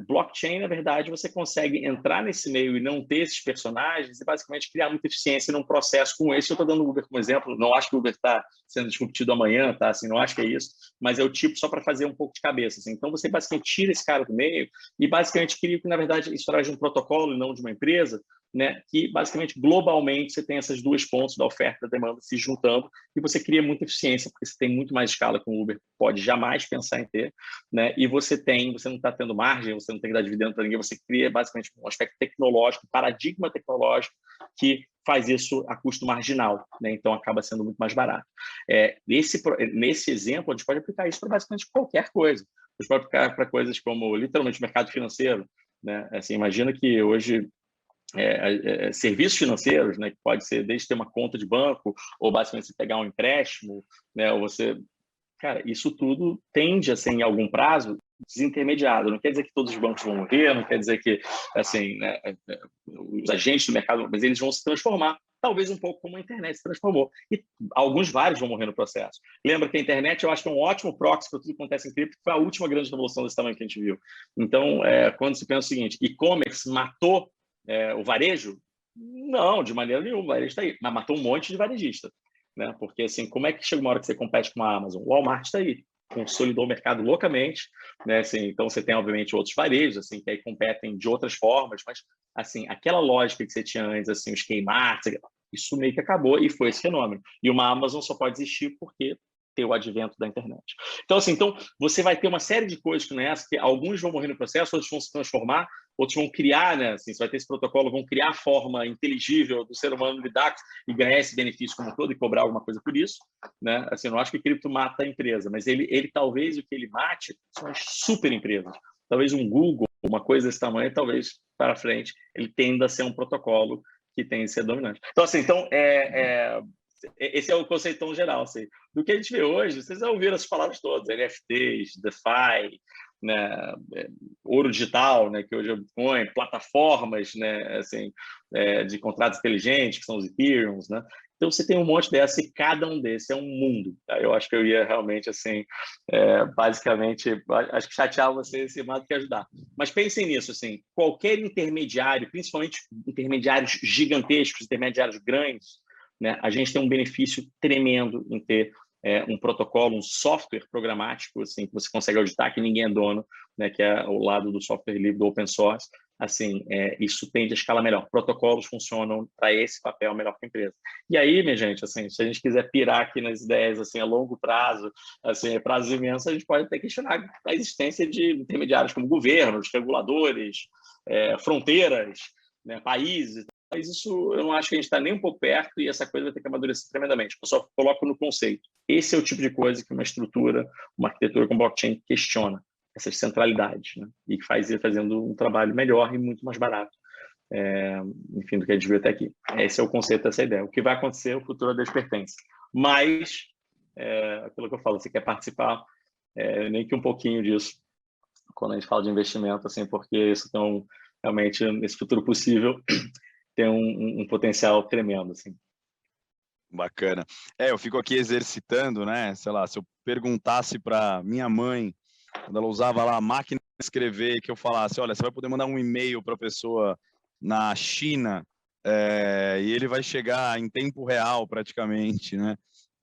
Blockchain, na verdade, você consegue entrar nesse meio e não ter esses personagens e basicamente criar muita eficiência num processo como esse. Eu estou dando o Uber como exemplo, não acho que o Uber está sendo disruptido amanhã, tá? Assim, não acho que é isso, mas é o tipo só para fazer um pouco de cabeça. Assim. Então, você basicamente tira esse cara do meio e basicamente cria que, na verdade, isso traz de um protocolo e não de uma empresa, né, que basicamente globalmente você tem essas duas pontos da oferta e da demanda se juntando e você cria muita eficiência, porque você tem muito mais escala que o Uber pode jamais pensar em ter, né, e você não está tendo margem, você não tem que dar dividendo para ninguém, você cria basicamente um aspecto tecnológico, um paradigma tecnológico que faz isso a custo marginal, né, então acaba sendo muito mais barato. Nesse exemplo, a gente pode aplicar isso para basicamente qualquer coisa. A gente pode aplicar para coisas como, literalmente, mercado financeiro, né, assim, imagina que hoje serviços financeiros, né, que pode ser desde ter uma conta de banco ou basicamente você pegar um empréstimo, né, ou você, cara, isso tudo tende a ser em algum prazo desintermediado. Não quer dizer que todos os bancos vão morrer, não quer dizer que assim, né, os agentes do mercado, mas eles vão se transformar, talvez um pouco como a internet se transformou. E vários vão morrer no processo. Lembra que a internet, eu acho que é um ótimo proxy para tudo que acontece em cripto, que foi a última grande revolução desse tamanho que a gente viu. Então, quando se pensa o seguinte, e-commerce matou o varejo? Não, de maneira nenhuma, o varejo está aí, mas matou um monte de varejista, né? Porque assim, como é que chega uma hora que você compete com a Amazon? O Walmart está aí, consolidou o mercado loucamente, né? Assim, então você tem obviamente outros varejos assim que aí competem de outras formas, mas assim, aquela lógica que você tinha antes, assim, os Kmart, isso meio que acabou e foi esse fenômeno. E uma Amazon só pode existir porque ter o advento da internet. Então, assim, você vai ter uma série de coisas que alguns vão morrer no processo, outros vão se transformar, outros vão criar, né? Assim, você vai ter esse protocolo, vão criar a forma inteligível do ser humano lidar e ganhar esse benefício como um todo e cobrar alguma coisa por isso, né? Assim, eu não acho que cripto mata a empresa, mas ele talvez o que ele mate são as super empresas. Talvez um Google, uma coisa desse tamanho, talvez para frente ele tenda a ser um protocolo que tem de ser dominante. Então, assim, esse é o conceito tão geral, assim. Do que a gente vê hoje, vocês já ouviram essas palavras todas, NFTs, DeFi, né, ouro digital, né, que hoje é o Bitcoin, plataformas, né, assim, de contratos inteligentes, que são os Ethereums, né? Então, você tem um monte dessa e cada um desses é um mundo. Tá? Eu acho que eu ia realmente, assim, basicamente, acho que chatear vocês mais do que ajudar. Mas pensem nisso, assim, qualquer intermediário, principalmente intermediários gigantescos, intermediários grandes, né, a gente tem um benefício tremendo em ter um protocolo, um software programático, assim, que você consegue auditar, que ninguém é dono, né, que é o lado do software livre, do open source. Assim, isso tende a escala melhor. Protocolos funcionam para esse papel melhor que a empresa. E aí, minha gente, assim, se a gente quiser pirar aqui nas ideias assim, a longo prazo, assim, prazos imensos, a gente pode até questionar a existência de intermediários como governos, reguladores, fronteiras, né, países. Mas isso eu não acho que a gente está nem um pouco perto e essa coisa vai ter que amadurecer tremendamente. Eu só coloco no conceito. Esse é o tipo de coisa que uma estrutura, uma arquitetura com blockchain questiona, essas centralidades, né? E que fazendo um trabalho melhor e muito mais barato, enfim, do que a gente viu até aqui. Esse é o conceito dessa ideia. O que vai acontecer, o futuro a Deus pertence. Mas, aquilo que eu falo, você quer participar, nem que um pouquinho disso, quando a gente fala de investimento, assim, porque isso tem realmente, nesse futuro possível, tem um potencial tremendo, assim. Bacana. Eu fico aqui exercitando, né? Sei lá, se eu perguntasse para minha mãe, quando ela usava lá a máquina de escrever, que eu falasse, olha, você vai poder mandar um e-mail para a pessoa na China, e ele vai chegar em tempo real, praticamente, né?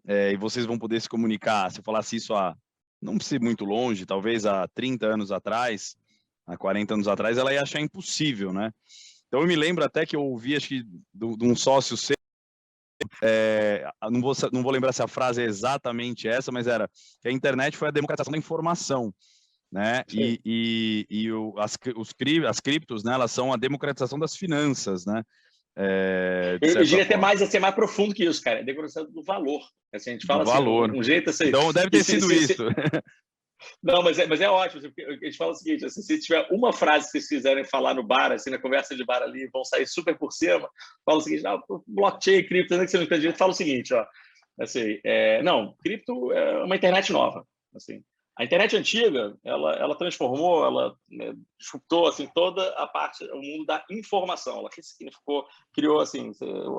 E vocês vão poder se comunicar. Se eu falasse isso não precisa ir muito longe, talvez há 30 anos atrás, há 40 anos atrás, ela ia achar impossível, né? Então, eu me lembro até que eu ouvi, acho que, de um sócio seu, não vou lembrar se a frase é exatamente essa, mas era que a internet foi a democratização da informação, né? As criptos, né, elas são a democratização das finanças, né? Eu diria até mais, assim, mais profundo que isso, cara. É decoração do valor. Assim, a gente fala assim, um jeito assim... Então deve ter sido isso. Não, mas é ótimo. A gente fala o seguinte, assim, se tiver uma frase que vocês quiserem falar no bar, assim, na conversa de bar ali, vão sair super por cima, fala o seguinte, blockchain, cripto, que você não entende direito, fala o seguinte, ó, assim, não, cripto é uma internet nova, assim. A internet antiga, ela transformou, ela, né, disruptou assim, toda a parte, o mundo da informação. Ela ressignificou, criou assim,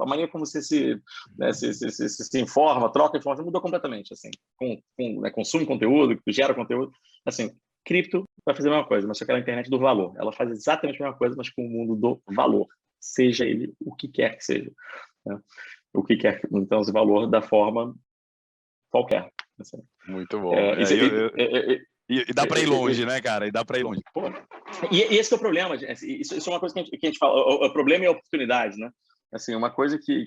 a maneira como você se informa, troca informação, mudou completamente. Assim, né, consome conteúdo, gera conteúdo. Assim, cripto vai fazer a mesma coisa, mas só que ela é a internet do valor. Ela faz exatamente a mesma coisa, mas com o mundo do valor, seja ele o que quer que seja. Né? O que quer, então, esse valor da forma qualquer. Assim. Muito bom. E dá para ir longe, né, cara? E dá para ir longe. E esse é o problema. Isso é uma coisa que a gente fala. O problema é a oportunidade, né? Assim, uma coisa que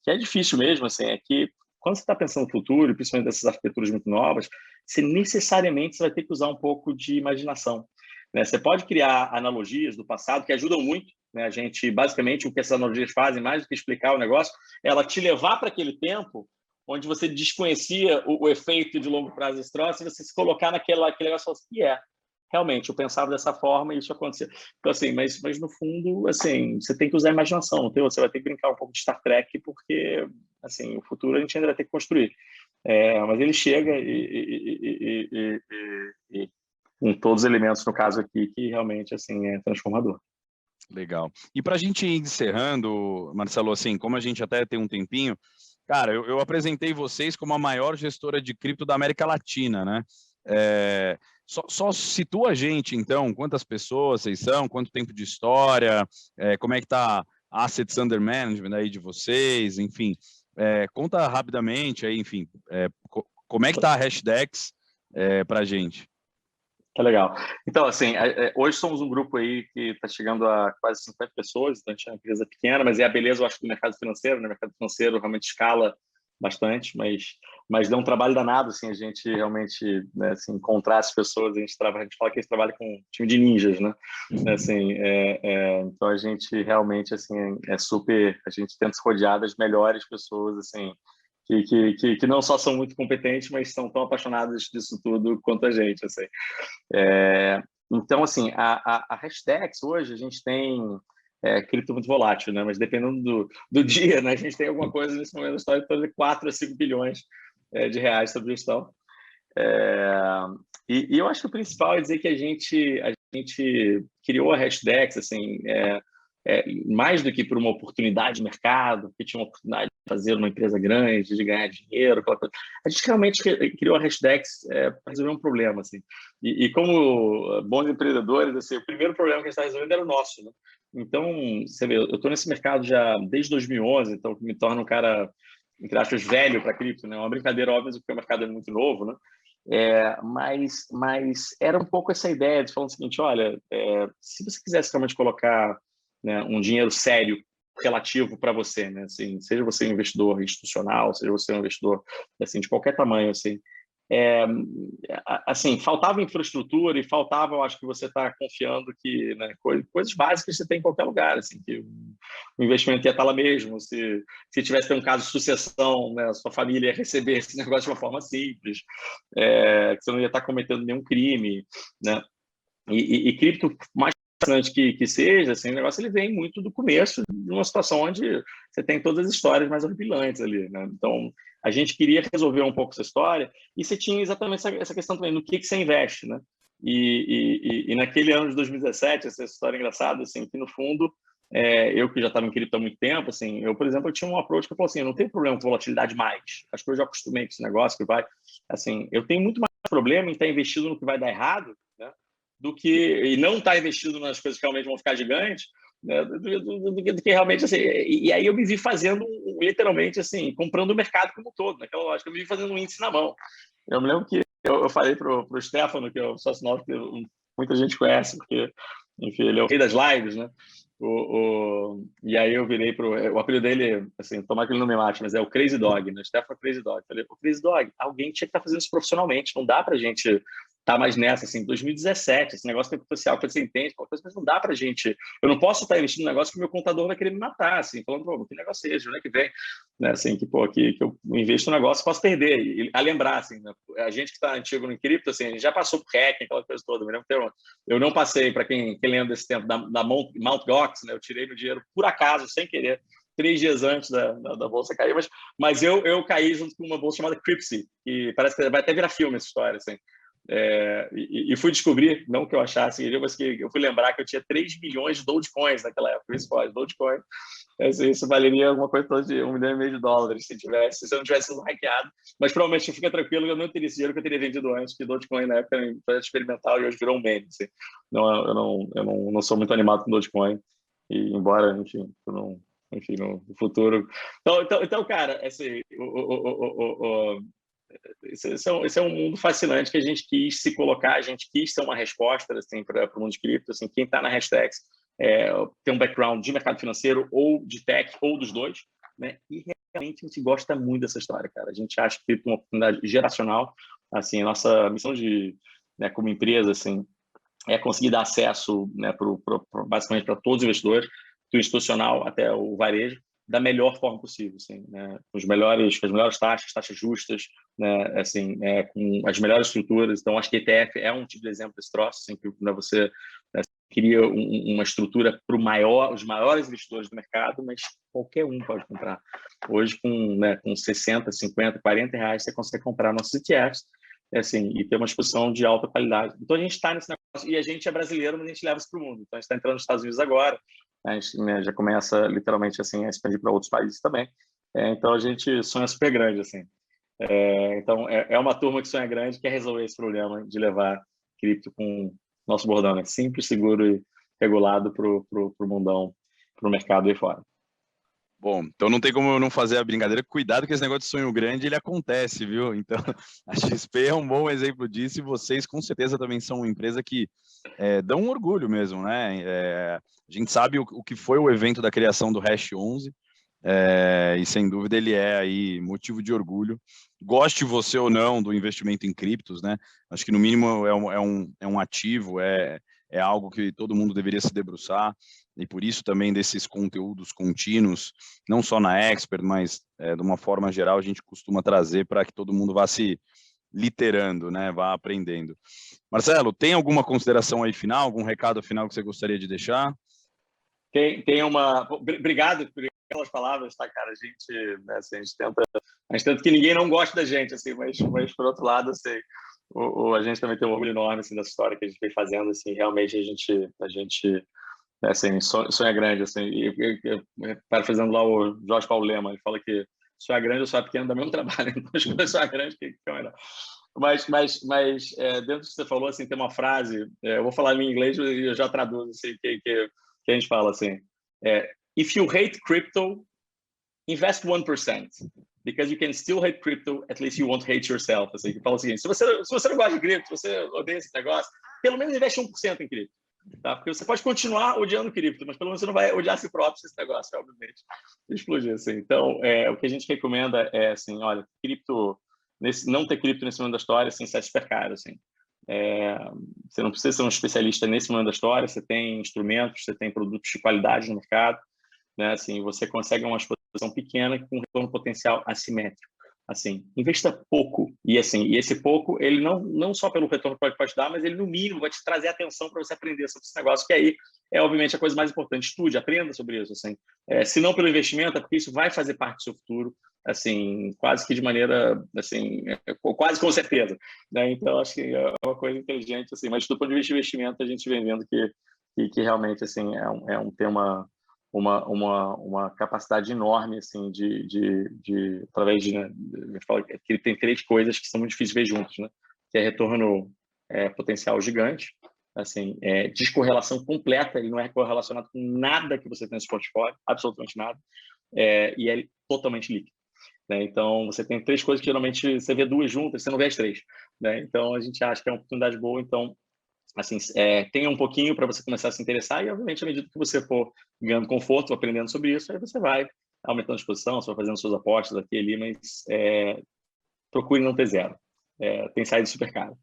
é difícil mesmo, assim, é que quando você está pensando no futuro, principalmente dessas arquiteturas muito novas, você necessariamente vai ter que usar um pouco de imaginação. Né? Você pode criar analogias do passado que ajudam muito. Né? A gente, basicamente, o que essas analogias fazem, mais do que explicar o negócio, é ela te levar para aquele tempo onde você desconhecia o efeito de longo prazo desse troço, e você se colocar aquele negócio e falar assim, realmente, eu pensava dessa forma e isso aconteceu. Então, assim, mas no fundo, assim, você tem que usar a imaginação, você vai ter que brincar um pouco de Star Trek, porque, assim, o futuro a gente ainda vai ter que construir. Mas ele chega e com todos os elementos, no caso aqui, que realmente, assim, é transformador. Legal. E para a gente ir encerrando, Marcelo, assim, como a gente até tem um tempinho, cara, eu apresentei vocês como a maior gestora de cripto da América Latina, né? Só situa a gente, então, quantas pessoas vocês são, quanto tempo de história, como é que tá assets under management aí de vocês, enfim. Conta rapidamente aí, enfim, como é que tá a Hashdex para a gente. Que legal. Então, assim, hoje somos um grupo aí que está chegando a quase 50 pessoas, então a gente é uma empresa pequena, mas é a beleza, eu acho, do mercado financeiro, né? O mercado financeiro realmente escala bastante, mas dá um trabalho danado, assim, a gente realmente, né, assim, encontrar as pessoas, a gente fala que a gente trabalha com um time de ninjas, né? Assim, então a gente realmente, assim, a gente tenta se rodear das melhores pessoas, assim, que não só são muito competentes, mas são tão apaixonadas disso tudo quanto a gente, assim. Então, assim, a Hashdex hoje a gente tem cripto muito volátil, né? Mas dependendo do dia, né? A gente tem alguma coisa nesse momento da história de 4 a 5 bilhões de reais sobre gestão. E eu acho que o principal é dizer que a gente criou a Hashdex, assim, mais do que por uma oportunidade de mercado, que tinha uma oportunidade de fazer uma empresa grande, de ganhar dinheiro, aquela coisa. A gente realmente criou a Hashdex para resolver um problema, assim. E como bons empreendedores, assim, o primeiro problema que a gente está resolvendo era o nosso, né? Então, você vê, eu estou nesse mercado já desde 2011, então me torna um cara, entre aspas, velho para cripto, né? Uma brincadeira óbvia, porque o mercado é muito novo, né? Mas era um pouco essa ideia de falar o seguinte, olha, se você quisesse realmente colocar, né, um dinheiro sério relativo para você, né? Assim, seja você um investidor institucional, seja você um investidor assim, de qualquer tamanho, assim, faltava infraestrutura e faltava, eu acho que você está confiando que, né, coisas básicas você tem em qualquer lugar, assim, que o investimento ia estar lá mesmo, se tivesse um caso de sucessão, né, a sua família ia receber esse negócio de uma forma simples, que você não ia estar cometendo nenhum crime, né? E cripto, mais que seja, assim, o negócio ele vem muito do começo, de uma situação onde você tem todas as histórias mais horripilantes ali, né? Então, a gente queria resolver um pouco essa história e você tinha exatamente essa questão também, no que você investe, né? E naquele ano de 2017, essa história engraçada, assim, que no fundo, eu que já estava em cripto há muito tempo, assim, eu, por exemplo, eu tinha um approach que eu falei assim, eu não tenho problema com volatilidade mais, acho que eu já acostumei com esse negócio que vai, assim, eu tenho muito mais problema em estar investido no que vai dar errado, né? E não estar investido nas coisas que realmente vão ficar gigantes, né, do que realmente, assim, e aí eu me vi fazendo, literalmente, assim, comprando o mercado como um todo, naquela lógica, eu me vi fazendo um índice na mão. Eu me lembro que eu falei pro Stefano, que é o sócio novo, que muita gente conhece, porque, enfim, ele é o rei das lives, né, e aí eu virei o apelido dele, assim, tomara que ele não me mate, mas é o Crazy Dog, né, Stefano Crazy Dog. Eu falei, Crazy Dog, alguém tinha que estar fazendo isso profissionalmente, não dá pra gente tá mais nessa, assim, 2017, esse negócio tem potencial que você entende, mas não dá pra gente, eu não posso estar investindo num negócio que o meu contador vai querer me matar, assim, falando, pô, que negócio é esse, onde é que vem, né, assim, que eu investo no negócio, posso perder, e a lembrar, assim, né, a gente que tá antigo no cripto, assim, a gente já passou por hacking, aquela coisa toda, eu não passei, para quem lembra desse tempo, da Mt. Gox, né, eu tirei meu dinheiro por acaso, sem querer, 3 dias antes da bolsa cair, mas eu caí junto com uma bolsa chamada Cryptsy, que parece que vai até virar filme essa história, assim. E fui descobrir, não que eu achasse, mas que eu fui lembrar que eu tinha 3 milhões de Dogecoins naquela época. Isso pode, Dogecoin. Isso valeria alguma coisa toda de $1,5 milhão se eu não tivesse sido hackeado. Mas provavelmente fica tranquilo, eu não teria esse dinheiro que eu teria vendido antes, que Dogecoin na época era um projeto experimental e hoje virou um meme. Assim. Eu não sou muito animado com Dogecoin, e embora, enfim, no futuro. Então cara, assim, esse é um mundo fascinante que a gente quis se colocar, a gente quis ser uma resposta assim, para o mundo de cripto. Assim, quem está na Hashtags tem um background de mercado financeiro ou de tech, ou dos dois, né? E realmente a gente gosta muito dessa história, cara. A gente acha que cripto é uma oportunidade geracional. Assim, a nossa missão como empresa assim, é conseguir dar acesso, né, basicamente para todos os investidores, do institucional até o varejo, da melhor forma possível, assim, né? Com as melhores taxas justas, né? Assim, com as melhores estruturas. Então, acho que ETF é um tipo de exemplo desse troço, assim, que, né, você cria uma estrutura para os maiores investidores do mercado, mas qualquer um pode comprar. Hoje, com 60, 50, 40 reais, você consegue comprar nossos ETFs, assim, e ter uma exposição de alta qualidade. Então, a gente está nesse negócio, e a gente é brasileiro, mas a gente leva isso para o mundo. Então, a gente está entrando nos Estados Unidos agora, a gente, né, já começa literalmente assim a expandir para outros países também. Então a gente sonha super grande assim. Então é uma turma que sonha grande, quer resolver esse problema de levar cripto com nosso bordão, né? Simples, seguro e regulado para o mundão, para o mercado aí fora. Bom, então não tem como eu não fazer a brincadeira. Cuidado que esse negócio de sonho grande, ele acontece, viu? Então, a XP é um bom exemplo disso e vocês, com certeza, também são uma empresa que dão um orgulho mesmo, né? A gente sabe o que foi o evento da criação do Hash 11 e, sem dúvida, ele é aí motivo de orgulho. Goste você ou não do investimento em criptos, né? Acho que, no mínimo, é um ativo, é algo que todo mundo deveria se debruçar, e por isso também desses conteúdos contínuos, não só na Expert, mas de uma forma geral, a gente costuma trazer para que todo mundo vá se literando, né? Vá aprendendo. Marcelo, tem alguma consideração aí final, algum recado final que você gostaria de deixar? Tem uma... Obrigado por aquelas palavras, tá, cara? A gente, né, assim, a gente tenta que ninguém não goste da gente, assim, mas por outro lado, assim, a gente também tem um orgulho enorme assim, dessa história que a gente vem fazendo, assim, realmente a gente assim, sonha grande, assim, e parafraseando lá o Jorge Paulo Lema, ele fala que sonhar grande ou sonhar pequeno dá mesmo trabalho, então acho que sonhar grande que é melhor. Mas dentro do que você falou, assim, tem uma frase, eu vou falar em inglês e eu já traduzo, assim, que a gente fala assim, if you hate crypto, invest 1%. Because you can still hate crypto, at least you won't hate yourself. Assim, que fala o seguinte, se você não gosta de cripto, se você odeia esse negócio, pelo menos investe 1% em cripto. Tá? Porque você pode continuar odiando cripto, mas pelo menos você não vai odiar a si próprio se esse negócio, obviamente, explodir. Assim. Então, o que a gente recomenda é, assim, olha, não ter cripto nesse momento da história, assim, isso é super caro. Assim. Você não precisa ser um especialista nesse momento da história, você tem instrumentos, você tem produtos de qualidade no mercado, né? Assim, você consegue uma exposição pequena com um retorno potencial assimétrico. Assim, investa pouco e esse pouco ele não só pelo retorno que pode dar, mas ele no mínimo vai te trazer atenção para você aprender sobre esse negócio, que aí é obviamente a coisa mais importante. Estude, aprenda sobre isso, assim. Se não pelo investimento, é porque isso vai fazer parte do seu futuro, assim, quase que de maneira, assim, quase com certeza, né? Então acho que é uma coisa inteligente, assim. Mas do ponto de vista de investimento, a gente vem vendo que realmente, assim, tem uma capacidade enorme, assim, através de, né, eu falo que ele tem 3 coisas que são muito difíceis de ver juntos, né? Que é retorno potencial gigante, assim, descorrelação completa, ele não é correlacionado com nada que você tem nesse portfólio, absolutamente nada, e é totalmente líquido. Né? Então, você tem 3 coisas que geralmente você vê 2 juntas, você não vê as 3. Né? Então, a gente acha que é uma oportunidade boa, então, assim, tenha um pouquinho para você começar a se interessar e, obviamente, à medida que você for ganhando conforto, aprendendo sobre isso, aí você vai aumentando a exposição, você vai fazendo suas apostas aqui e ali, mas procure não ter zero. Tem saído super caro.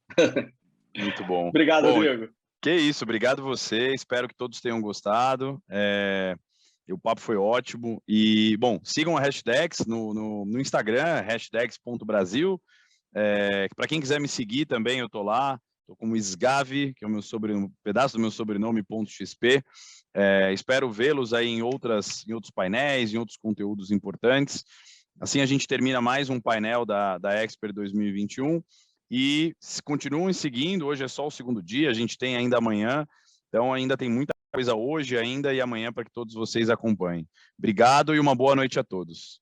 Muito bom. Obrigado, bom, Rodrigo. Que isso, obrigado você. Espero que todos tenham gostado. O papo foi ótimo. E, bom, sigam a Hashdex no Instagram, hashdex.brasil. Para quem quiser me seguir também, eu estou lá. Estou como Sgavi, que é o meu pedaço do meu sobrenome, .xp. Espero vê-los aí em outros painéis, em outros conteúdos importantes. Assim a gente termina mais um painel da Expert 2021. E continuem seguindo, hoje é só o segundo dia, a gente tem ainda amanhã, então ainda tem muita coisa hoje ainda e amanhã para que todos vocês acompanhem. Obrigado e uma boa noite a todos.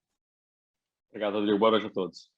Obrigado, Rodrigo. Boa noite a todos.